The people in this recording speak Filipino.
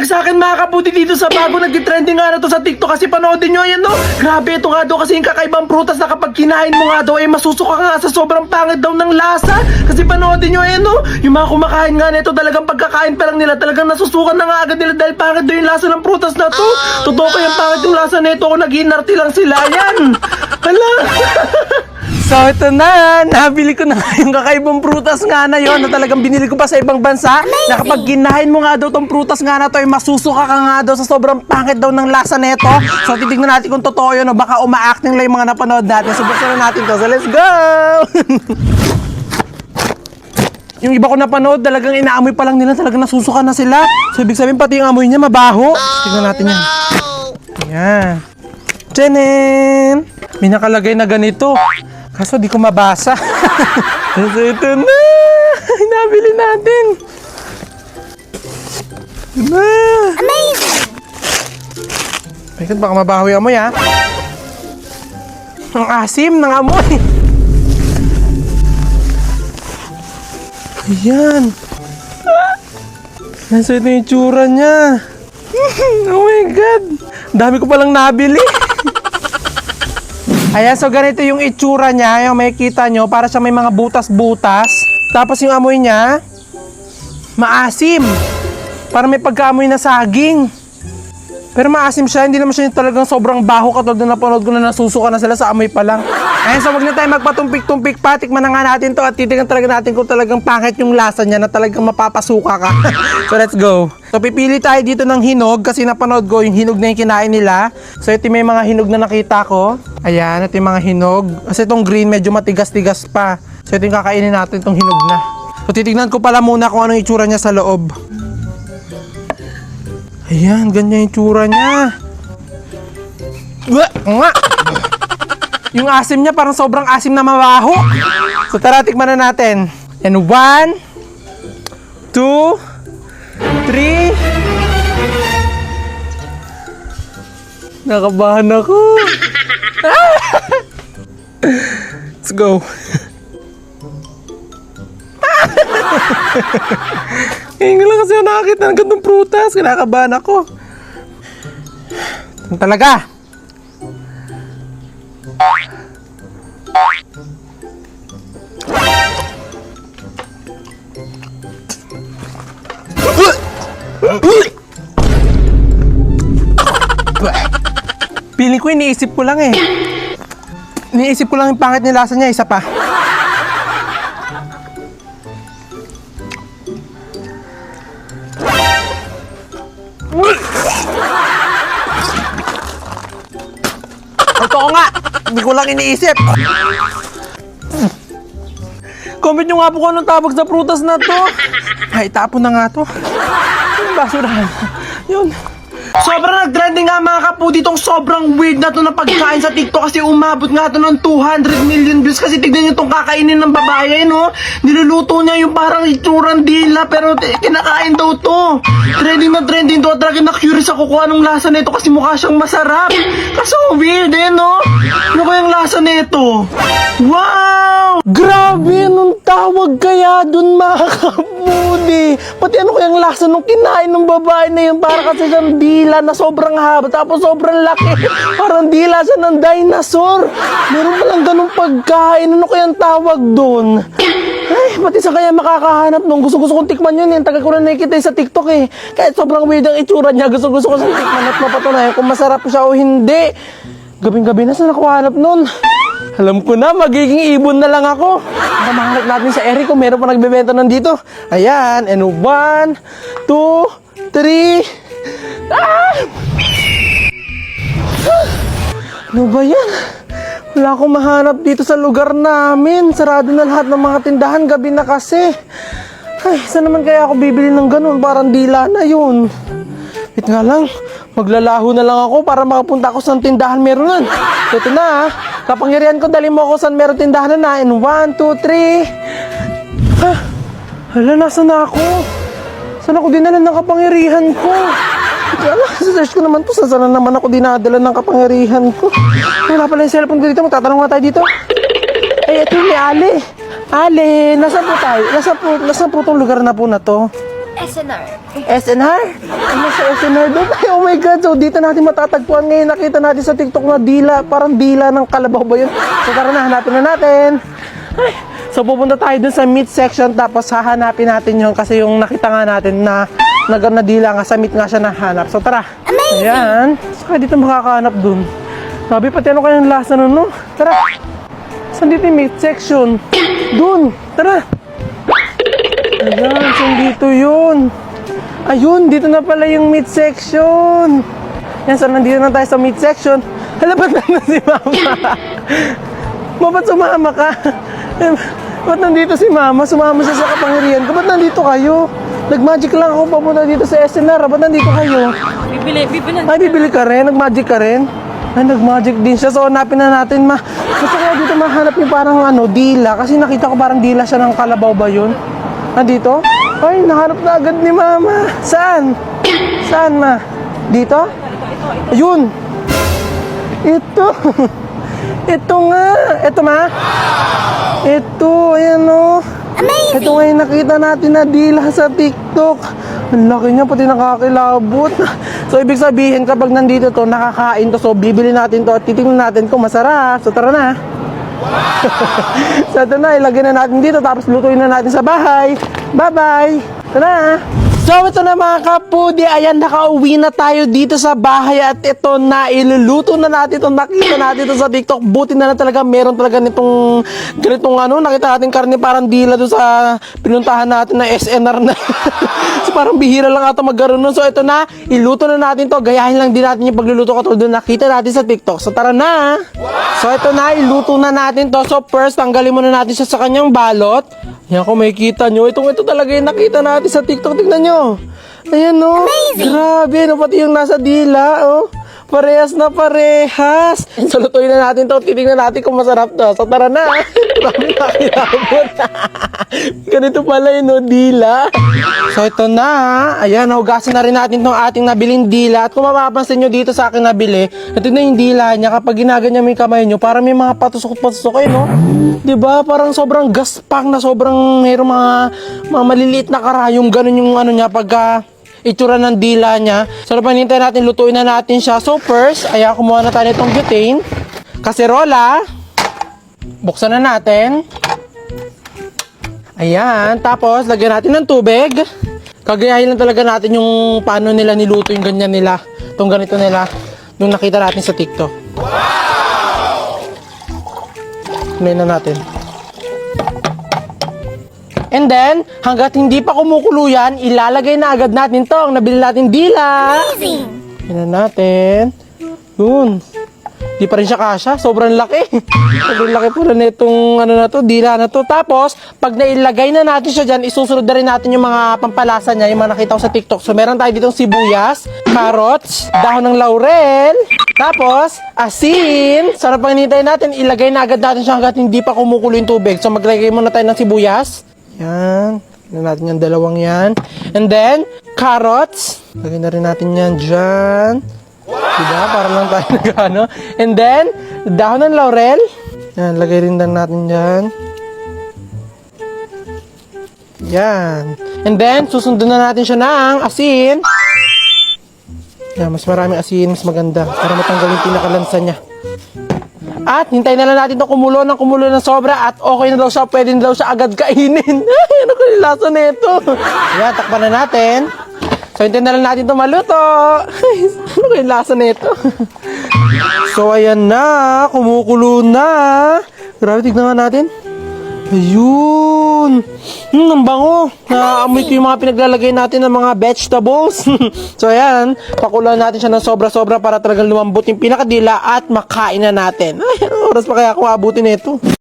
sa akin mga kaputi dito sa bago nag-trending nga na to sa TikTok kasi panoodin nyo yan no. Grabe ito nga daw kasi yung kakaibang prutas na kapag kinain mo nga daw ay masusuka ka nga sa sobrang pangit daw ng lasa. Kasi panoodin nyo yan no. Yung mga kumakain nga nito talagang pagkakain pa lang nila talagang nasusukan na nga agad nila dahil pangit daw yung lasa ng prutas na to. Totoo ko yung pangit yung lasa nito kung nag-inarti lang sila yan. Hala. So ito na, nabili ko na yung kakaibang prutas nga na yon na talagang binili ko pa sa ibang bansa. Na kapag kinain mo nga daw tong prutas nga na to ay masusuka ka nga daw sa sobrang pangit daw ng lasa neto. So titignan natin kung totoo yun o baka uma-acting lang yung mga napanood natin. So buksan na natin to. So let's go! Yung iba ko napanood, talagang inaamoy pa lang nila, talagang nasusuka na sila. So ibig sabihin pati yung amoy niya mabaho. Tignan natin yan. Ayan. Tchanen! May nakalagay na ganito. Kaso di ko mabasa. So ito na. Nabili natin. Amazing! Bakit baka mabaho yung amoy ha? Ang asim ng amoy. Ayan. Nasa ito yung tsura niya. Oh my God. Dami ko palang nabili. Ayan, so ganito yung itsura niya, yung makikita nyo, para siya may mga butas-butas. Tapos yung amoy niya, maasim. Para may pagkaamoy na saging. Pero maasim siya, hindi naman siya talagang sobrang baho katulad na napanood ko na nasusuka na sila sa amoy pa lang. Ayan, so wag na tayo magpatumpik-tumpik pa, tikman na nga natin to at titignan talaga natin kung talagang pangit yung lasa niya na talagang mapapasuka ka. So let's go. So pipili tayo dito ng hinog kasi napanood ko yung hinog na yung kinain nila. So ito may mga hinog na nakita ko. Ayan, ito yung mga hinog. Kasi itong green medyo matigas-tigas pa. So ito yung kakainin natin itong hinog na. So titignan ko pala muna kung anong itsura niya sa loob. Ayan, ganyan yung itsura niya. Nga! Yung asim niya parang sobrang asim na mabaho. So tara, tikman na natin. And 1, 2, 3. Nakabahan ako. Let's go. Ngayon lang kasi ako nakakita ng gandong prutas. Kinakabahan ako. Ito talaga. Piling ko iniisip ko lang eh. Iniisip ko lang yung pangit ni lasa niya. Isa pa. Totoo nga, hindi ko lang iniisip. Comment nyo nga po kung anong tawag sa prutas na to. Ay, tapon na nga to. Basurahan. Yun. Sobrang nag-trending nga mga kaputi itong sobrang weird na to na pagkain sa TikTok kasi umabot nga to ng 200 million views kasi tignan nyo itong kakainin ng babae no. Niluluto niya yung parang itsurang dila pero kinakain daw to. Trending na trending to at talaga na-curious ako kung anong lasa nito kasi mukha siyang masarap. Kaso weird eh no. Ano kayang lasa nito? Wow! Grabe, anong tawag kaya dun mga kaputi? Pati ano kayang lasa nung kinain ng babae na yun para kasi siyang dila na sobrang haba tapos sobrang laki. Parang dila siya ng dinosaur. Meron palang ganung pagkain. Ano kayang tawag dun? Ay, pati sa kaya makakahanap nung gusto-gusto kong tikman yun. Yung tagal ko na nakikita sa TikTok eh. Kahit sobrang weird ang itsura niya, gusto-gusto ko sa tikman at mapatunayan kung masarap siya o hindi. Gabing-gabi na saan ako hanap nun? Alam ko na, magiging ibon na lang ako. Baka mahanap natin sa Eric kung meron pa nagbebenta nandito. Ayan, and 1, 2, 3. Ah! Ano ba yan? Wala akong mahanap dito sa lugar namin. Sarado na lahat ng mga tindahan, gabi na kasi. Ay, saan naman kaya ako bibili ng ganun? Parang dila na yun. Wait nga lang, maglalaho na lang ako para makapunta ako sa tindahan meron nun. Ito na ha, kapangyarihan ko, dali mo ako saan meron tindahan na. In 1, 2, 3. Ha? Hala, nasa na ako? Saan ako dinala ng kapangyarihan ko? Search ko naman to, saan naman ako dinadala ng kapangyarihan ko? Wala pala yung cellphone ko dito, magtatanong nga tayo dito. Ay, ito ni Ale. Ale, nasa po tayo? Nasa po itong lugar na po na to? SNR. SNR? Ano sa SNR doon? Ay, oh my God. So, dito natin matatagpuan ngayon. Nakita natin sa TikTok na dila. Parang dila ng kalabaw ba yun? So, tara na. Hanapin na natin. Ay, so, pupunta tayo dun sa meat section. Tapos, hahanapin natin yun. Kasi yung nakita nga natin na nadila nga. Sa meat nga siya nahanap. So, tara. Amazing! Ayan. Saka dito makakahanap dun. Sabi, pati ano kayong lasa nun, no? Tara. Saan dito yung meat section? Dun. Tara. Ayan, saan dito yun? Ayun, dito na pala yung meat section. Yan, so nandito na tayo sa meat section. Hala, ba't nandito si Mama? Ba't sumama ka? Ba't nandito si Mama? Sumama siya sa kapangyarihan ko. Ba't nandito kayo? Nag-magic lang ako papunta dito sa SNR. Ba't nandito kayo? Bibili. Ay, bibili ka rin? Nag-magic ka rin? Ay, nag-magic din siya. So, hanapin na natin. Gusto ko dito mahanap yung parang dila. Kasi nakita ko parang dila siya ng kalabaw ba yun? Nandito? Ay, nahanap na agad ni Mama. Saan? Saan, Ma? Dito? Ayun. Ito. Ito nga. Ito, Ma? Ito. Ayan, o. Amazing! Ito nga yung nakita natin na dila sa TikTok. Ang laki niya, pati nakakilabot. So, ibig sabihin, kapag nandito to, nakakain to. So, bibili natin to at titingnan natin kung masarap. So, tara na. So, ito na, ilagay na natin dito. Tapos, lutuin na natin sa bahay. Bye-bye. Tara. So, ito na mga kapudi. Ayan, nakauwi na tayo dito sa bahay. At ito na, iluluto na natin ito. Nakita natin ito sa TikTok. Buti na talaga, meron talaga nitong ganitong nakita natin karne parang dila doon sa pinuntahan natin na SNR na. So, parang bihira lang ata magkaroon nun. So, ito na, iluto na natin to. Gayahin lang din natin yung pagluluto ko to. Doon nakita natin sa TikTok. So, tara na. So, ito na, iluto na natin to. So, first, tanggalin muna natin siya sa kanyang balot. Yan, kung makikita nyo, ito talaga yung nakita natin sa TikTok. Tignan nyo. Ayan, no. Grabe, no. Pati yung nasa dila, oh. Parehas na parehas. So, lutuin na natin to. Titignan natin kung masarap to. So, tara na. Grabe, nakilabot. Ganito pala yun, no, dila. So, ito na. Ayan, hugasan na rin natin tong ating nabiling dila. At kung mapapansin nyo dito sa akin nabili, ito na yung dila niya. Kapag ginaganyan mo yung kamay nyo, parang may mga patusok-patusok kayo, no? Diba? Parang sobrang gaspang na sobrang mayroong mga maliliit na karayom. Ganun yung niya pagka itsura ng dila niya. So, panintay natin, lutuin na natin siya. So, first, ayan, kumuha na tayo nitong butane. Kaserola. Buksan na natin. Ayan. Tapos, lagyan natin ng tubig. Kagayahin lang talaga natin yung paano nila niluto yung ganyan nila. Itong ganito nila. Nung nakita natin sa TikTok. Kunin na natin. And then, hanggat hindi pa kumukulo yan, ilalagay na agad natin tong nabili natin dila. Amazing! Yan natin. Yun. Di pa rin siya kasha. Sobrang laki. Sobrang laki po na itong na to, dila na to. Tapos, pag nailagay na natin siya dyan, isusunod na rin natin yung mga pampalasa niya, yung mga nakita ko sa TikTok. So, meron tayo ditong sibuyas, carrots, dahon ng laurel, tapos, asin. Sarap pang hinihintay natin, ilagay na agad natin siya hanggat hindi pa kumukulo yung tubig. So, maglagay muna tayo ng sibuyas. Yan. Lagyan natin yung dalawang yan. And then, carrots. Lagyan na rin natin yan dyan. Diba? Para lang tayo nag-ano. And then, dahon ng laurel. Yan. Lagay rin lang natin dyan. Yan. And then, susundan na natin siya ng asin. Yan. Mas maraming asin. Mas maganda. Para matanggal yung pinakalansa niya. At hintayin na lang natin ito kumulo ng sobra at okay na daw siya, pwede na daw siya agad kainin. Ay, ano ko yung lasa na ito? Ayan, takpan na natin. So, hintayin na lang natin ito maluto. Ay, ano ko yung lasa na ito? So, ayan na, kumukulo na. Grabe, tignan nga natin. Ayun. Ang bango. Naamoy ko yung mga pinaglalagay natin ng mga vegetables. So, ayan. Pakulan natin siya ng sobra-sobra para talagang lumambot yung pinakadila at makain na natin. Ay, anong oras pa kaya ako abutin ito?